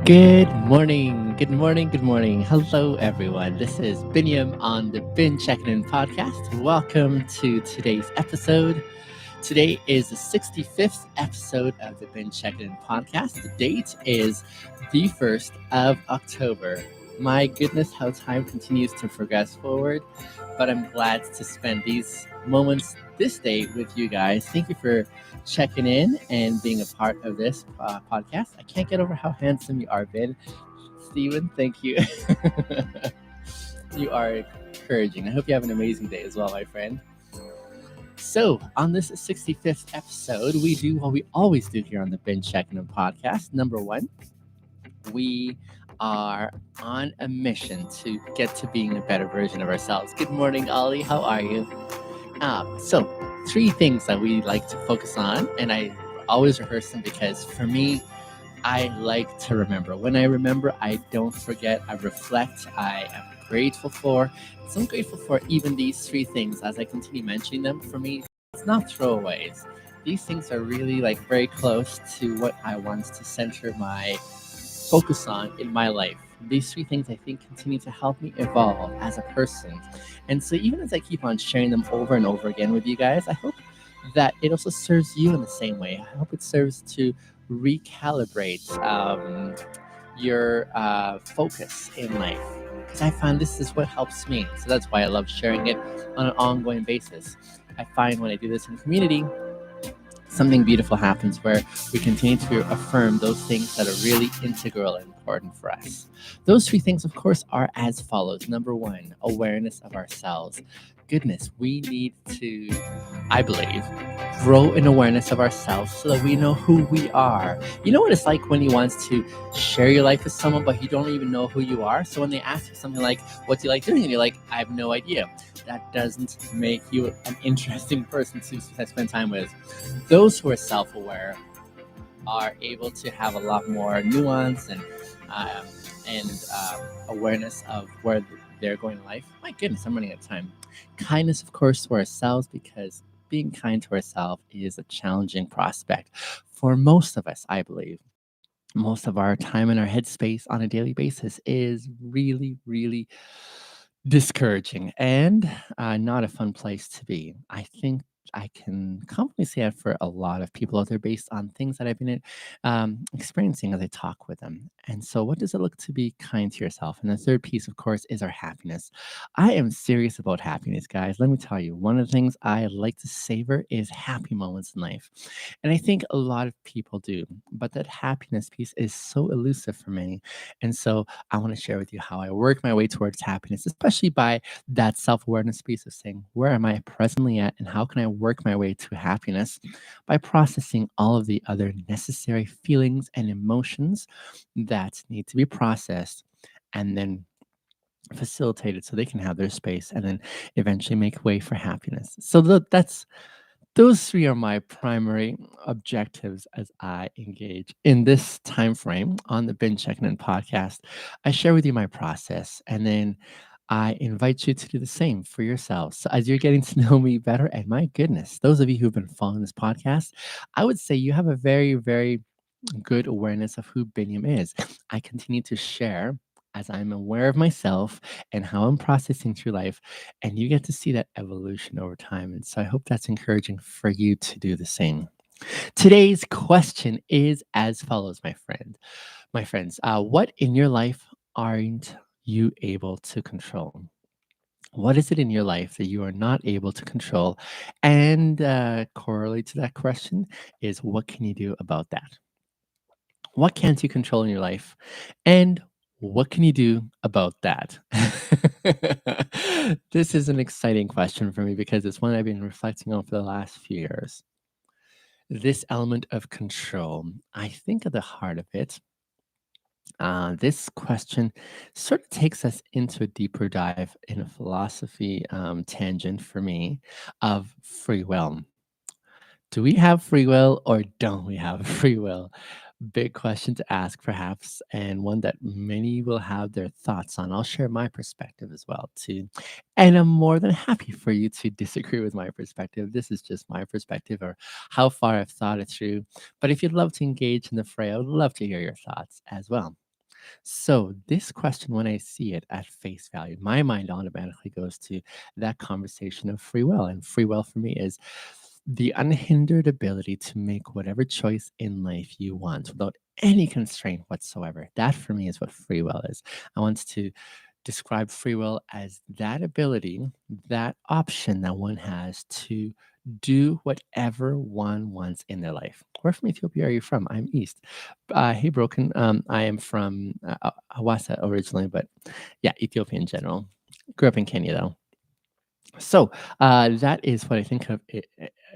Good morning, good morning, good morning. Hello, everyone. This is Binyam on the Checkin In podcast. Welcome to today's episode. Today is the 65th episode of the Checkin In podcast. The date is the 1st of October. My goodness, how time continues to progress forward, but I'm glad to spend these moments this day with you guys. Thank you for checking in and being a part of this podcast. I can't get over how handsome you are, Vin. Steven, thank you. You are encouraging. I hope you have an amazing day as well, my friend. So, on this 65th episode, we do what we always do here on the Checking In podcast. Number one, we are on a mission to get to being a better version of ourselves. Good morning, Ollie. How are you? So, three things that we like to focus on, and I always rehearse them because for me, I like to remember. When I remember, I don't forget. I reflect. I am grateful for. So I'm grateful for even these three things as I continue mentioning them. For me, it's not throwaways. These things are really like very close to what I want to center my focus on in my life. These three things I think continue to help me evolve as a person. And so even as I keep on sharing them over and over again with you guys, I hope that it also serves you in the same way. I hope it serves to recalibrate your focus in life because I find this is what helps me. So that's why I love sharing it on an ongoing basis. I find when I do this in community, something beautiful happens where we continue to affirm those things that are really integral and important for us. Those three things, of course, are as follows. Number one, awareness of ourselves. Goodness, we need to, I believe, grow in awareness of ourselves so that we know who we are. You know what it's like when you want to share your life with someone, but you don't even know who you are? So when they ask you something like, what do you like doing? And you're like, I have no idea. That doesn't make you an interesting person to spend time with. Those who are self-aware are able to have a lot more nuance um, and awareness of where they're going in life. My goodness, I'm running out of time. Kindness, of course, to ourselves because being kind to ourselves is a challenging prospect for most of us, I believe. Most of our time in our headspace on a daily basis is really, really discouraging and not a fun place to be. I think I can confidently say that for a lot of people out there based on things that I've been experiencing as I talk with them. And so, what does it look to be kind to yourself? And the third piece, of course, is our happiness. I am serious about happiness, guys. Let me tell you, one of the things I like to savor is happy moments in life. And I think a lot of people do, but that happiness piece is so elusive for many. And so, I want to share with you how I work my way towards happiness, especially by that self awareness piece of saying, where am I presently at, and how can I work my way to happiness by processing all of the other necessary feelings and emotions that need to be processed and then facilitated so they can have their space and then eventually make way for happiness. So that's those three are my primary objectives as I engage in this time frame on the Checking In podcast. I share with you my process, and then I invite you to do the same for yourselves. So as you're getting to know me better, and my goodness, those of you who've been following this podcast, I would say you have a very, very good awareness of who Binyam is. I continue to share as I'm aware of myself and how I'm processing through life, and you get to see that evolution over time. And so I hope that's encouraging for you to do the same. Today's question is as follows, my friends. What in your life aren't you able to control? What is it in your life that you are not able to control? And correlate to that question is what can you do about that? What can't you control in your life? And what can you do about that? This is an exciting question for me because it's one I've been reflecting on for the last few years. This element of control, I think at the heart of it, this question sort of takes us into a deeper dive in a philosophy tangent for me of free will. Do we have free will or don't we have free will? Big question to ask, perhaps, and one that many will have their thoughts on. I'll share my perspective as well, too. And I'm more than happy for you to disagree with my perspective. This is just my perspective or how far I've thought it through. But if you'd love to engage in the fray, I would love to hear your thoughts as well. So, this question, when I see it at face value, my mind automatically goes to that conversation of free will. And free will for me is the unhindered ability to make whatever choice in life you want without any constraint whatsoever. That for me is what free will is. I want to describe free will as that ability, that option that one has to do whatever one wants in their life. Where from Ethiopia are you from? I'm East. Hey, Broken. I am from Hawassa originally, but yeah, Ethiopia in general. Grew up in Kenya though. So that is what I think of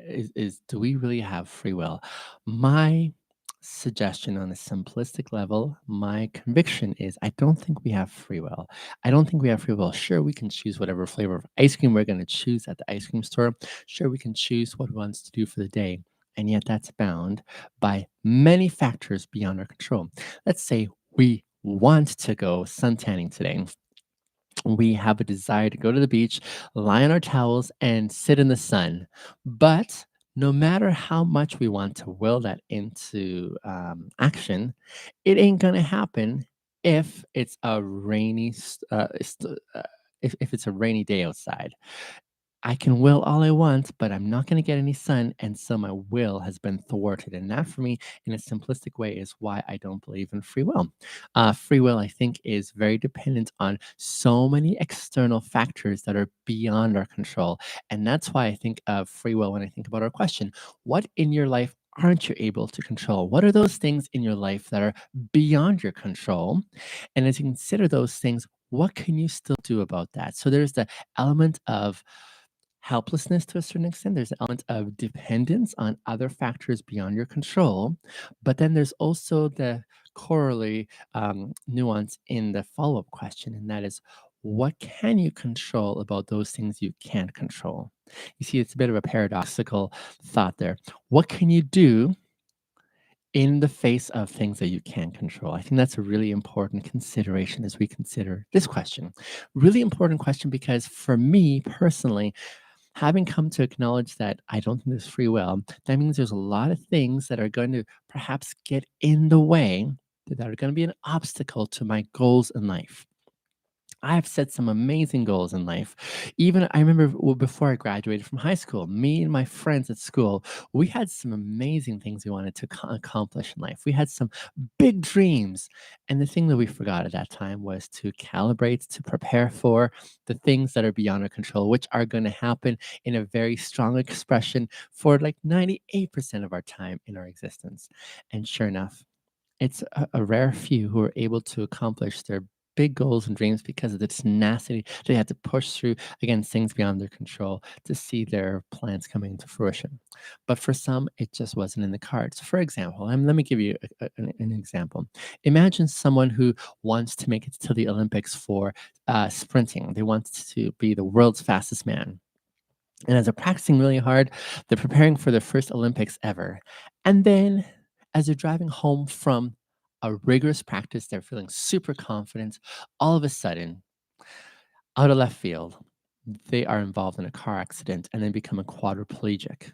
is do we really have free will? My suggestion on a simplistic level, my conviction is I don't think we have free will. I don't think we have free will. Sure, we can choose whatever flavor of ice cream we're going to choose at the ice cream store. Sure, we can choose what we want to do for the day. And yet that's bound by many factors beyond our control. Let's say we want to go suntanning today. We have a desire to go to the beach, lie on our towels, and sit in the sun. But no matter how much we want to will that into action, it ain't gonna happen if it's a if it's a rainy day outside. I can will all I want, but I'm not going to get any sun. And so my will has been thwarted. And that, for me, in a simplistic way, is why I don't believe in free will. Free will, I think, is very dependent on so many external factors that are beyond our control. And that's why I think of free will when I think about our question: what in your life aren't you able to control? What are those things in your life that are beyond your control? And as you consider those things, what can you still do about that? So there's the element of helplessness to a certain extent. There's an element of dependence on other factors beyond your control. But then there's also the corollary nuance in the follow up question, and that is what can you control about those things you can't control? You see, it's a bit of a paradoxical thought there. What can you do in the face of things that you can't control? I think that's a really important consideration as we consider this question. Really important question because for me personally, having come to acknowledge that I don't think there's free will, that means there's a lot of things that are going to perhaps get in the way, that are going to be an obstacle to my goals in life. I've set some amazing goals in life. Even I remember before I graduated from high school, me and my friends at school, we had some amazing things we wanted to accomplish in life. We had some big dreams. And the thing that we forgot at that time was to calibrate, to prepare for the things that are beyond our control, which are going to happen in a very strong expression for like 98% of our time in our existence. And sure enough, it's a rare few who are able to accomplish their big goals and dreams because of the tenacity they had to push through against things beyond their control to see their plans coming to fruition. But for some, it just wasn't in the cards. For example, let me give you an example. Imagine someone who wants to make it to the Olympics for sprinting. They want to be the world's fastest man. And as they're practicing really hard, they're preparing for their first Olympics ever. And then as they're driving home from a rigorous practice, they're feeling super confident. All of a sudden, out of left field, they are involved in a car accident and then become a quadriplegic.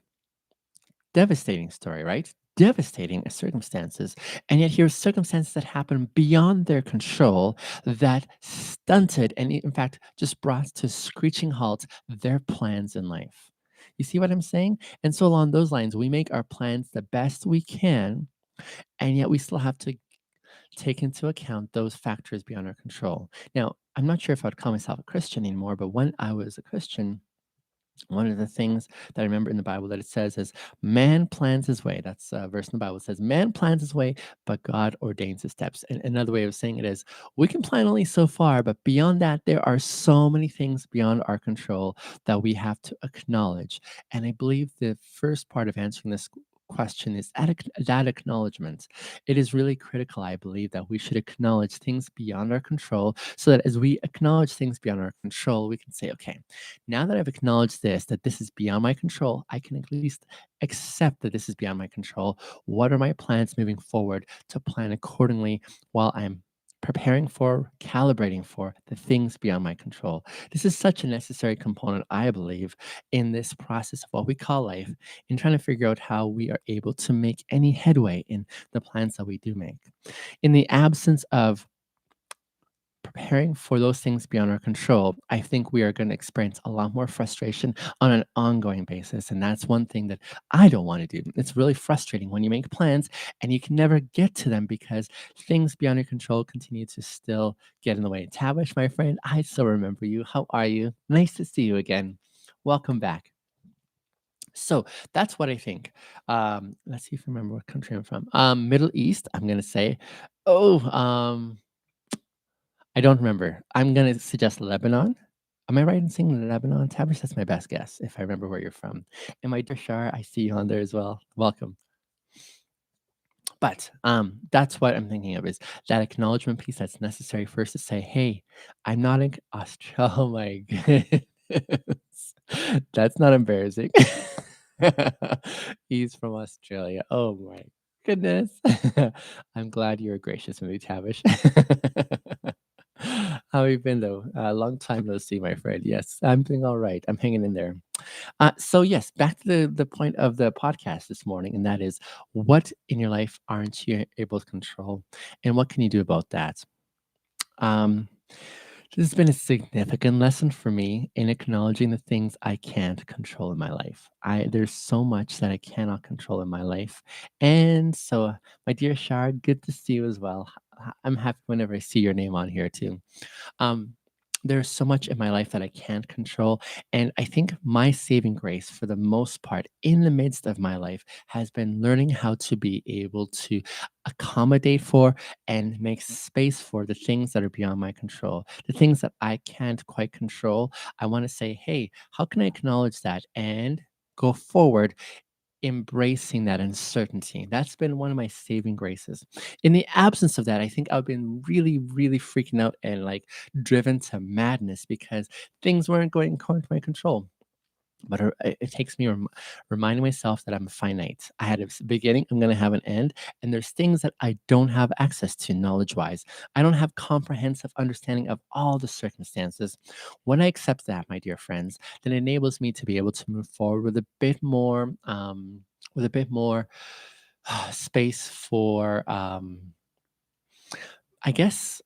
Devastating story, right? Devastating circumstances. And yet, here's circumstances that happen beyond their control that stunted and, in fact, just brought to screeching halt their plans in life. You see what I'm saying? And so, along those lines, we make our plans the best we can, and yet we still have to take into account those factors beyond our control. Now, I'm not sure if I'd call myself a Christian anymore, but when I was a Christian, one of the things that I remember in the Bible that it says is, "Man plans his way." That's a verse in the Bible that says, "Man plans his way, but God ordains his steps." And another way of saying it is, we can plan only so far, but beyond that, there are so many things beyond our control that we have to acknowledge. And I believe the first part of answering this question is that acknowledgement. It is really critical, I believe, that we should acknowledge things beyond our control so that as we acknowledge things beyond our control, we can say, okay, now that I've acknowledged this, that this is beyond my control, I can at least accept that this is beyond my control. What are my plans moving forward to plan accordingly while I'm preparing for, calibrating for the things beyond my control? This is such a necessary component, I believe, in this process of what we call life, in trying to figure out how we are able to make any headway in the plans that we do make. In the absence of preparing for those things beyond our control, I think we are going to experience a lot more frustration on an ongoing basis. And that's one thing that I don't want to do. It's really frustrating when you make plans and you can never get to them because things beyond your control continue to still get in the way. Tavish, my friend, I still remember you. How are you? Nice to see you again. Welcome back. So that's what I think. Let's see if I remember what country I'm from. Middle East, I'm gonna say. Oh, I don't remember. I'm gonna suggest Lebanon. Am I right in saying Lebanon? Tabriz, that's my best guess, if I remember where you're from. And my dear Shar, I see you on there as well. Welcome. But that's what I'm thinking of is that acknowledgement piece that's necessary first to say, hey, I'm not in Australia. Oh my goodness. That's not embarrassing. He's from Australia. Oh my goodness. I'm glad you're gracious with me, Tavish. How have you been though? Long time no see, my friend. Yes, I'm doing all right. I'm hanging in there. So yes, back to the point of the podcast this morning, and that is, what in your life aren't you able to control, and what can you do about that? Um, this has been a significant lesson for me in acknowledging the things I can't control in my life. There's so much that I cannot control in my life, and so my dear Shard, good to see you as well. I'm happy whenever I see your name on here too. Um, there's so much in my life that I can't control. And I think my saving grace, for the most part, in the midst of my life, has been learning how to be able to accommodate for and make space for the things that are beyond my control, the things that I can't quite control. I want to say, hey, how can I acknowledge that and go forward embracing that uncertainty? That's been one of my saving graces. In the absence of that, I think I've been really, really freaking out and like driven to madness because things weren't going according to my control. But it takes me reminding myself that I'm finite. I had a beginning, I'm going to have an end, and there's things that I don't have access to knowledge wise. I don't have comprehensive understanding of all the circumstances. When I accept that, my dear friends, then it enables me to be able to move forward with a bit more space for, I guess,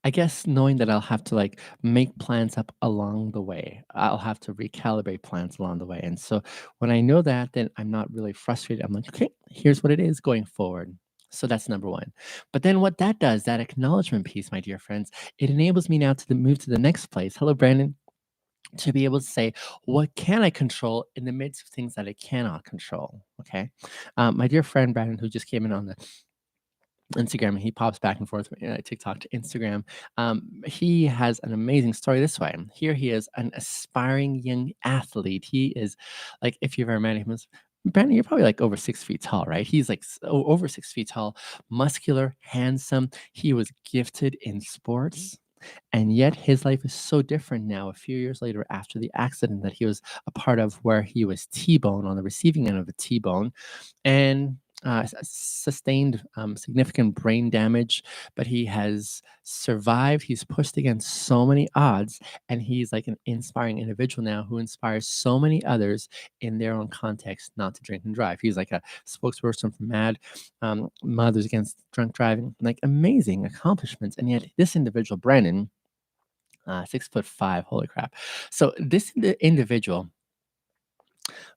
I guess knowing that I'll have to like make plans up along the way. I'll have to recalibrate plans along the way. And so when I know that, then I'm not really frustrated. I'm like, okay, here's what it is going forward. So that's number one. But then what that does, that acknowledgement piece, my dear friends, it enables me now to move to the next place. Hello, Brandon. To be able to say, what can I control in the midst of things that I cannot control? Okay. My dear friend Brandon, who just came in on the Instagram, and he pops back and forth from TikTok to Instagram. He has an amazing story this way. Here he is, an aspiring young athlete. He is like, if you've ever met him, Brandon, you're probably like over 6 feet tall, right? He's like over 6 feet tall, muscular, handsome. He was gifted in sports. And yet his life is so different now, a few years later after the accident that he was a part of, where he was T-bone on the receiving end of a T-bone and sustained significant brain damage, but he has survived. He's pushed against so many odds, and he's like an inspiring individual now who inspires so many others in their own context not to drink and drive. He's like a spokesperson for MAD, Mothers Against Drunk Driving, like amazing accomplishments. And yet, this individual, Brennan, 6'5", holy crap. So, this individual,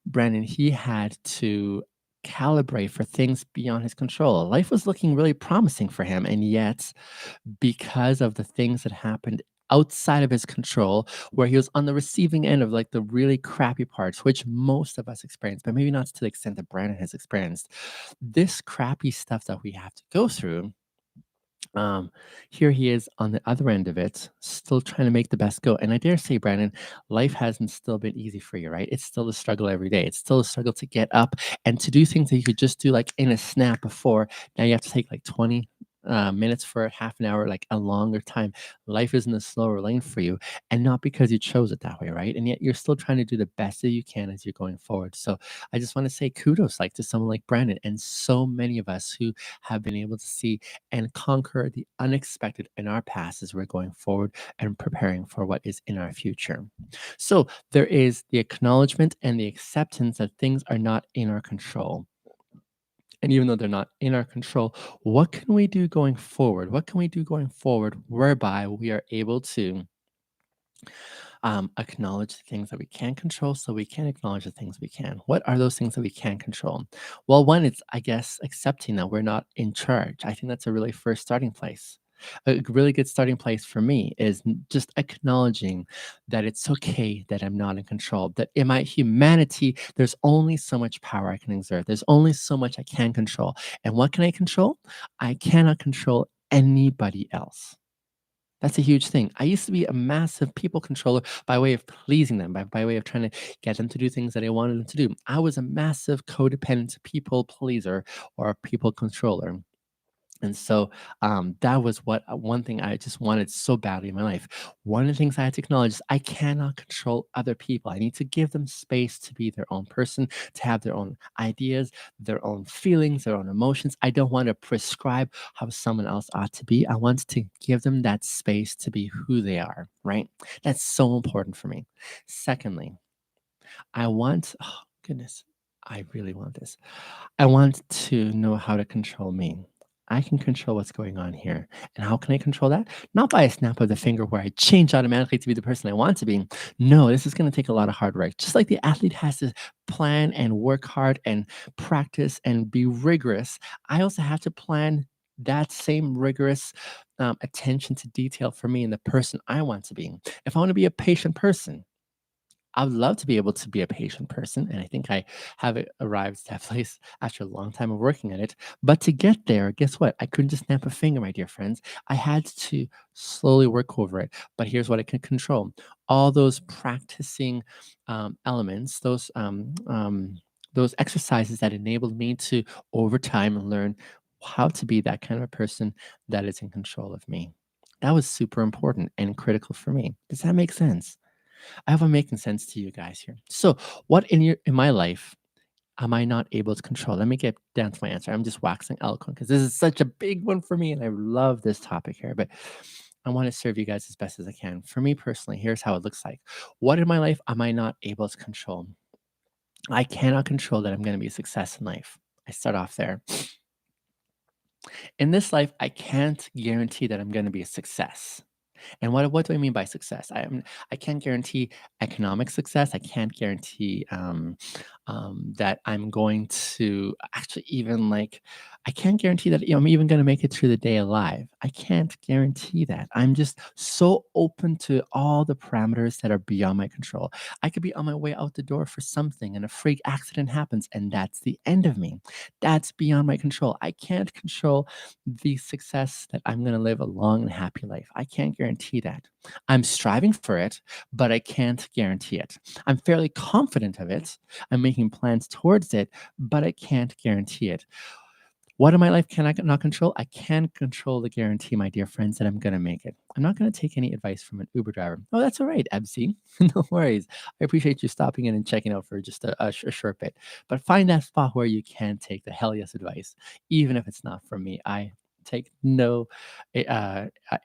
Brandon, he had to calibrate for things beyond his control. Life was looking really promising for him. And yet, because of the things that happened outside of his control, where he was on the receiving end of like the really crappy parts, which most of us experience, but maybe not to the extent that Brandon has experienced, this crappy stuff that we have to go through. Um, Here he is on the other end of it, still trying to make the best go. And I dare say, Brandon, life hasn't still been easy for you, right? It's still a struggle every day. It's still a struggle to get up and to do things that you could just do like in a snap before. Now you have to take like 20 minutes for half an hour, like a longer time. Life is in a slower lane for you, and not because you chose it that way, right? And yet you're still trying to do the best that you can as you're going forward. So I just want to say kudos, like to someone like Brandon and so many of us who have been able to see and conquer the unexpected in our past as we're going forward and preparing for what is in our future. So there is the acknowledgement and the acceptance that things are not in our control. And even though they're not in our control, what can we do going forward? What can we do going forward whereby we are able to acknowledge the things that we can control so we can acknowledge the things we can? What are those things that we can control? Well, one, it's, I guess, accepting that we're not in charge. I think that's a really first starting place. A really good starting place for me is just acknowledging that it's okay that I'm not in control, that in my humanity, there's only so much power I can exert. There's only so much I can control. And what can I control? I cannot control anybody else. That's a huge thing. I used to be a massive people controller by way of pleasing them, by way of trying to get them to do things that I wanted them to do. I was a massive codependent people pleaser or people controller. And so that was what one thing I just wanted so badly in my life. One of the things I had to acknowledge is I cannot control other people. I need to give them space to be their own person, to have their own ideas, their own feelings, their own emotions. I don't want to prescribe how someone else ought to be. I want to give them that space to be who they are, right? That's so important for me. Secondly, I want, oh, goodness, I really want this. I want to know how to control me. I can control what's going on here. And how can I control that? Not by a snap of the finger where I change automatically to be the person I want to be. No, this is going to take a lot of hard work. Just like the athlete has to plan and work hard and practice and be rigorous, I also have to plan that same rigorous attention to detail for me and the person I want to be. If I want to be a patient person, I would love to be able to be a patient person, and I think I have it arrived at that place after a long time of working at it. But to get there, guess what? I couldn't just snap a finger, my dear friends. I had to slowly work over it. But here's what I can control: all those practicing elements, those exercises that enabled me to, over time, learn how to be that kind of a person that is in control of me. That was super important and critical for me. Does that make sense? I hope I'm making sense to you guys here. So, what in my life am I not able to control? Let me get down to my answer. I'm just waxing eloquent because this is such a big one for me, and I love this topic here. But I want to serve you guys as best as I can. For me personally, here's how it looks like. What in my life am I not able to control? I cannot control that I'm going to be a success in life. I start off there. In this life, I can't guarantee that I'm going to be a success. And what do I mean by success? I can't guarantee economic success. I can't guarantee that I'm going to actually even like. I can't guarantee that I'm even going to make it through the day alive. I can't guarantee that. I'm just so open to all the parameters that are beyond my control. I could be on my way out the door for something, and a freak accident happens, and that's the end of me. That's beyond my control. I can't control the success that I'm going to live a long and happy life. I can't guarantee that. I'm striving for it, but I can't guarantee it. I'm fairly confident of it. I'm making plans towards it, but I can't guarantee it. What in my life can I not control? I can control the guarantee, my dear friends, that I'm going to make it. I'm not going to take any advice from an Uber driver. Oh, that's all right, Ebsy. No worries. I appreciate you stopping in and checking out for just a short bit. But find that spot where you can take the hell yes advice, even if it's not from me. I take no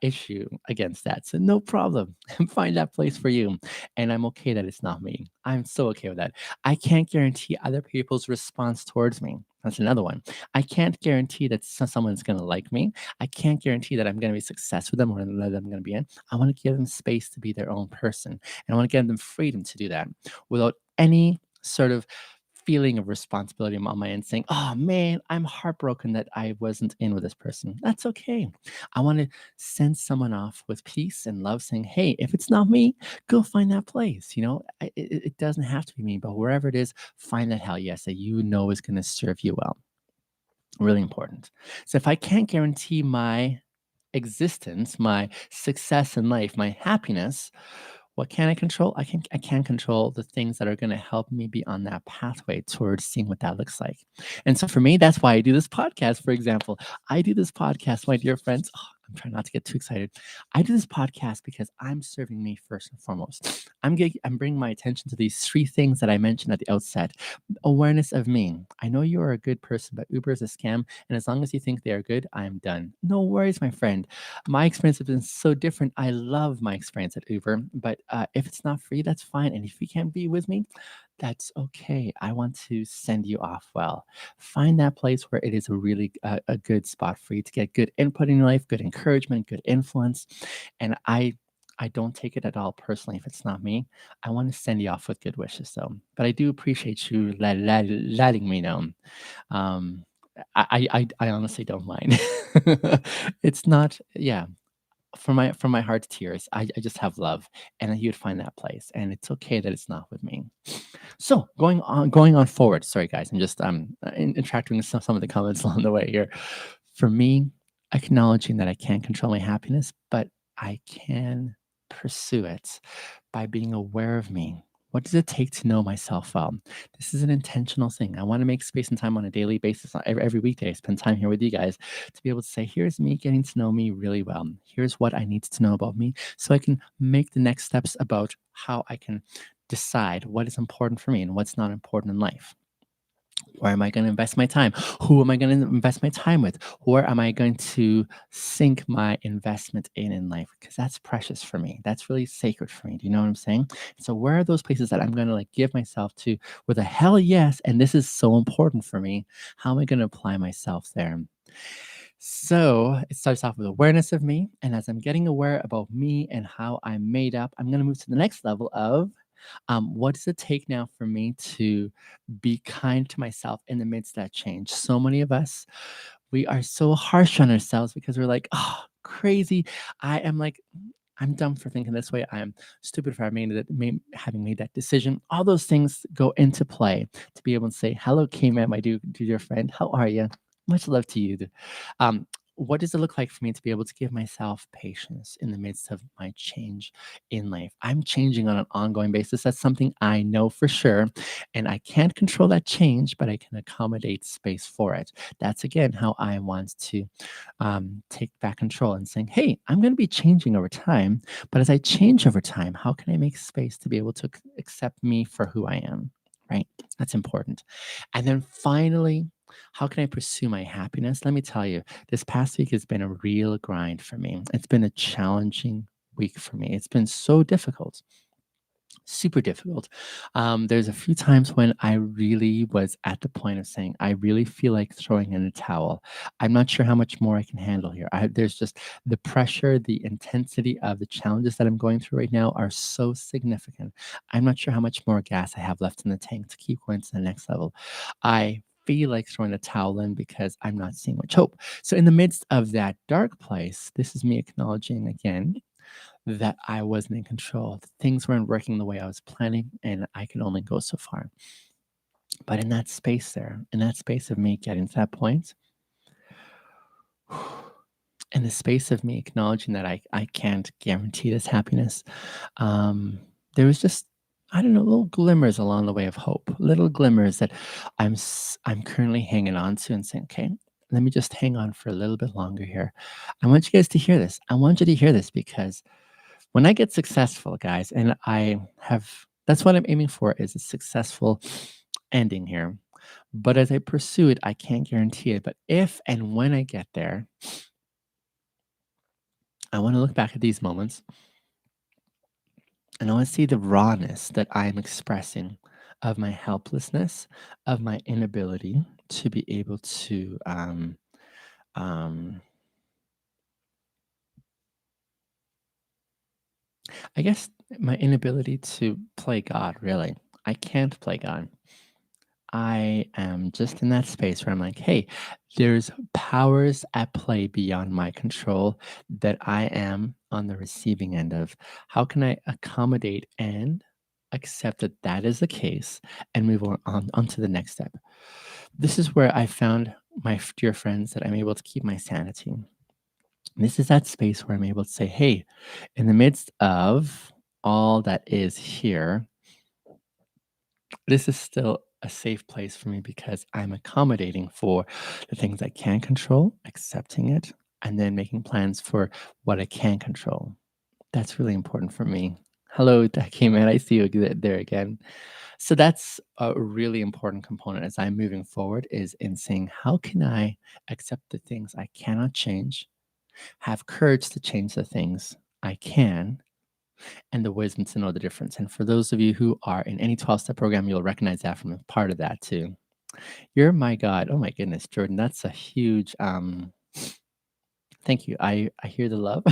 issue against that. So no problem. Find that place for you. And I'm okay that it's not me. I'm so okay with that. I can't guarantee other people's response towards me. That's another one. I can't guarantee that someone's going to like me. I can't guarantee that I'm going to be successful with them or that I'm going to be in. I want to give them space to be their own person. And I want to give them freedom to do that without any sort of feeling of responsibility on my end saying, oh man, I'm heartbroken that I wasn't in with this person. That's okay. I want to send someone off with peace and love saying, hey, if it's not me, go find that place. It doesn't have to be me, but wherever it is, find that hell yes that you know is going to serve you well. Really important. So if I can't guarantee my existence, my success in life, my happiness, what can I control? I can control the things that are going to help me be on that pathway towards seeing what that looks like. And so for me, that's why I do this podcast. For example, I do this podcast, my dear friends. Oh, I'm trying not to get too excited. I do this podcast because I'm serving me first and foremost. I'm bringing my attention to these three things that I mentioned at the outset. Awareness of me. I know you are a good person, but Uber is a scam. And as long as you think they are good, I am done. No worries, my friend. My experience has been so different. I love my experience at Uber, but if it's not for you, that's fine. And if you can't be with me, That's okay. I want to send you off well. Find that place where it is a really a good spot for you to get good input in your life, good encouragement, good influence. And I don't take it at all personally if it's not me. I want to send you off with good wishes, though. But I do appreciate you letting me know. Um, I honestly don't mind. It's not, yeah, from my heart to tears. I just have love, and you'd find that place, and it's okay that it's not with me. So going on forward. Sorry, guys, I'm just interacting with some of the comments along the way here. For me, acknowledging that I can't control my happiness, but I can pursue it by being aware of me. What does it take to know myself well? This is an intentional thing. I want to make space and time on a daily basis, every weekday. I spend time here with you guys to be able to say, here's me getting to know me really well. Here's what I need to know about me so I can make the next steps about how I can decide what is important for me and what's not important in life. Where am I going to invest my time? Who am I going to invest my time with? Where am I going to sink my investment in life? Because that's precious for me. That's really sacred for me. Do you know what I'm saying? So where are those places that I'm going to like give myself to with a hell yes? And this is so important for me. How am I going to apply myself there? So it starts off with awareness of me. And as I'm getting aware about me and how I'm made up, I'm going to move to the next level of what does it take now for me to be kind to myself in the midst of that change? So many of us, we are so harsh on ourselves because we're like, oh, crazy. I am like, I'm dumb for thinking this way. I'm stupid for having made that decision. All those things go into play to be able to say, hello, K-Man, my dear friend. How are you? Much love to you. Um, what does it look like for me to be able to give myself patience in the midst of my change in life? I'm changing on an ongoing basis. That's something I know for sure. And I can't control that change, but I can accommodate space for it. That's again how I want to take back control and saying, hey, I'm going to be changing over time. But as I change over time, how can I make space to be able to accept me for who I am? Right? That's important. And then finally, how can I pursue my happiness? Let me tell you, this past week has been a real grind for me. It's been a challenging week for me. It's been so difficult, super difficult. There's a few times when I really was at the point of saying, I really feel like throwing in a towel. I'm not sure how much more I can handle here. There's just the pressure, the intensity of the challenges that I'm going through right now are so significant. I'm not sure how much more gas I have left in the tank to keep going to the next level. I feel like throwing a towel in because I'm not seeing much hope. So, in the midst of that dark place, this is me acknowledging again that I wasn't in control. Things weren't working the way I was planning, and I could only go so far. But in that space there, in that space of me getting to that point, in the space of me acknowledging that I can't guarantee this happiness, um, there was just, I don't know, little glimmers along the way of hope, little glimmers that I'm currently hanging on to and saying, okay, let me just hang on for a little bit longer here. I want you guys to hear this. I want you to hear this because when I get successful, guys, and that's what I'm aiming for is a successful ending here. But as I pursue it, I can't guarantee it. But if and when I get there, I want to look back at these moments and I want to see the rawness that I'm expressing of my helplessness, of my inability to be able to, um, I guess, my inability to play God, really. I can't play God. I am just in that space where I'm like, hey, there's powers at play beyond my control that I am on the receiving end of. How can I accommodate and accept that that is the case and move on to the next step? This is where I found my dear friends that I'm able to keep my sanity. This is that space where I'm able to say, hey, in the midst of all that is here, this is still a safe place for me because I'm accommodating for the things I can control, accepting it, and then making plans for what I can control. That's really important for me. Hello, Taki man. I see you there again. So that's a really important component as I'm moving forward is in saying, how can I accept the things I cannot change, have courage to change the things I can, and the wisdom to know the difference. And for those of you who are in any 12-step program, you'll recognize that from a part of that too. You're my God. Oh my goodness, Jordan. That's a huge thank you. I hear the love.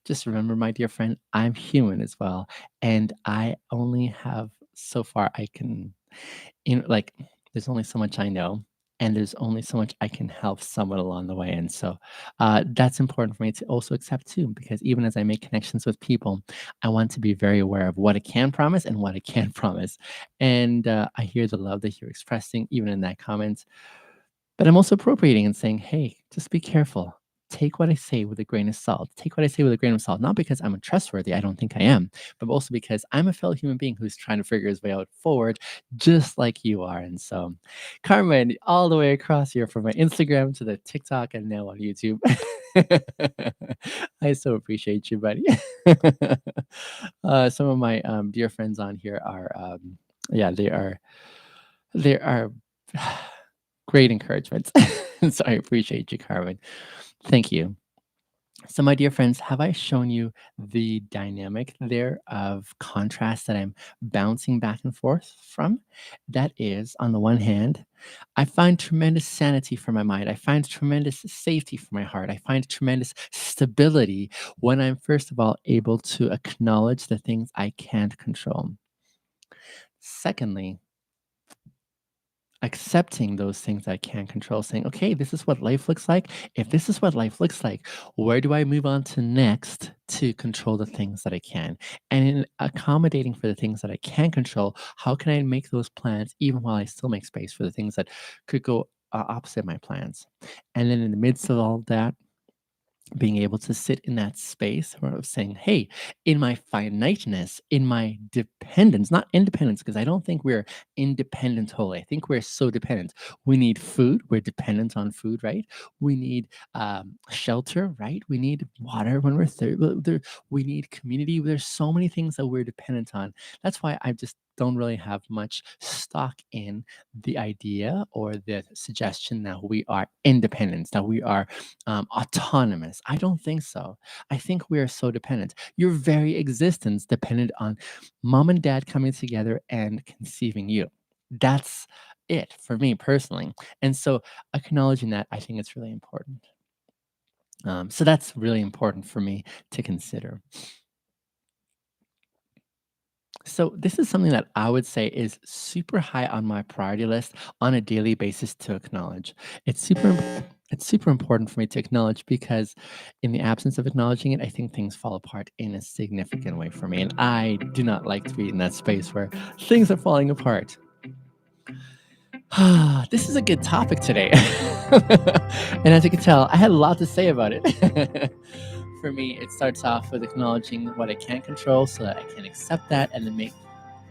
Just remember, my dear friend, I'm human as well. And I only have so far I can like there's only so much I know, and there's only so much I can help someone along the way. And so that's important for me to also accept too, because even as I make connections with people, I want to be very aware of what I can promise and what I can't promise. And I hear the love that you're expressing even in that comment. But I'm also appropriating and saying, hey, just be careful. Take what I say with a grain of salt. Take what I say with a grain of salt, not because I'm untrustworthy, I don't think I am, but also because I'm a fellow human being who's trying to figure his way out forward, just like you are. And so, Carmen, all the way across here from my Instagram to the TikTok and now on YouTube. I so appreciate you, buddy. Some of my dear friends on here are, yeah, they are great encouragement. So I appreciate you, Carmen. Thank you. So, my dear friends, have I shown you the dynamic there of contrast that I'm bouncing back and forth from? That is, on the one hand, I find tremendous sanity for my mind. I find tremendous safety for my heart. I find tremendous stability when I'm, first of all, able to acknowledge the things I can't control. Secondly, accepting those things I can't control, saying, okay, this is what life looks like. If this is what life looks like, where do I move on to next to control the things that I can? And in accommodating for the things that I can control, how can I make those plans even while I still make space for the things that could go opposite my plans? And then in the midst of all that, being able to sit in that space where I was saying, hey, in my finiteness, in my dependence, not independence, because I don't think we're independent wholly. I think we're so dependent. We need food. We're dependent on food, right? We need shelter, right? We need water when we're thirsty. We need community. There's so many things that we're dependent on. That's why I just don't really have much stock in the idea or the suggestion that we are independent, that we are autonomous. I don't think so. I think we are so dependent. Your very existence depended on mom and dad coming together and conceiving you. That's it for me personally. And so acknowledging that, I think it's really important. So that's really important for me to consider. So this is something that I would say is super high on my priority list on a daily basis to acknowledge. It's super important for me to acknowledge because in the absence of acknowledging it, I think things fall apart in a significant way for me. And I do not like to be in that space where things are falling apart. This is a good topic today. And as you can tell, I had a lot to say about it. For me, it starts off with acknowledging what I can't control so that I can accept that and then make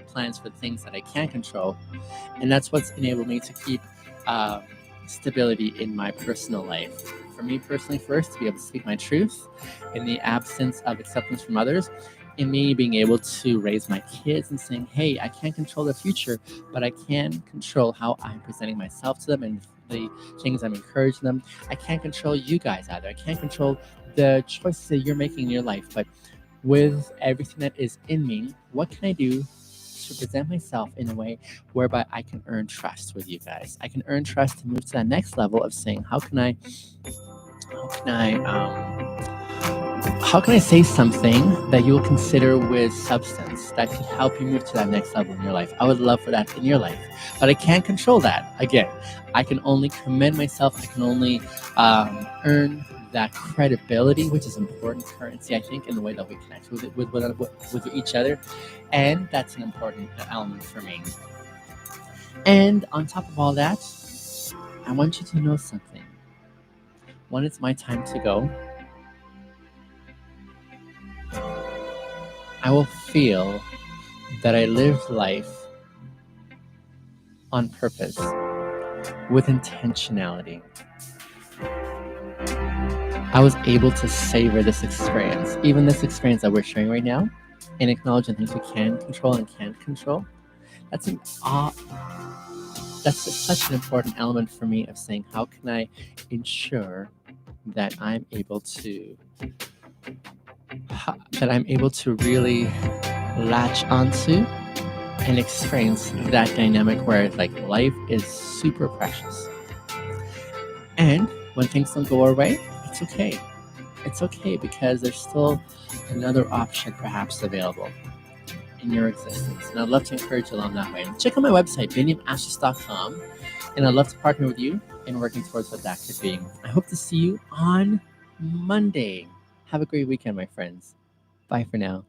plans for things that I can control. And that's what's enabled me to keep um, stability in my personal life. For me personally, first, to be able to speak my truth in the absence of acceptance from others, in me being able to raise my kids and saying, hey, I can't control the future, but I can control how I'm presenting myself to them and the things I'm encouraging them. I can't control you guys either. I can't control the choices that you're making in your life, but with everything that is in me, what can I do to present myself in a way whereby I can earn trust with you guys? I can earn trust to move to that next level of saying, how can I say something that you'll consider with substance that could help you move to that next level in your life? I would love for that in your life, but I can't control that. Again, I can only commend myself. I can only earn that credibility, which is important currency, I think, in the way that we connect with each other. And that's an important element for me. And on top of all that, I want you to know something. When it's my time to go, I will feel that I lived life on purpose, with intentionality. I was able to savor this experience, even this experience that we're sharing right now, and acknowledge the things we can control and can't control. That's such an important element for me of saying, how can I ensure that I'm able to that I'm able to really latch onto and experience that dynamic where like life is super precious. And when things don't go our way, it's okay. It's okay because there's still another option perhaps available in your existence. And I'd love to encourage you along that way. Check out my website, biniamashis.com, and I'd love to partner with you in working towards what that could be. I hope to see you on Monday. Have a great weekend, my friends. Bye for now.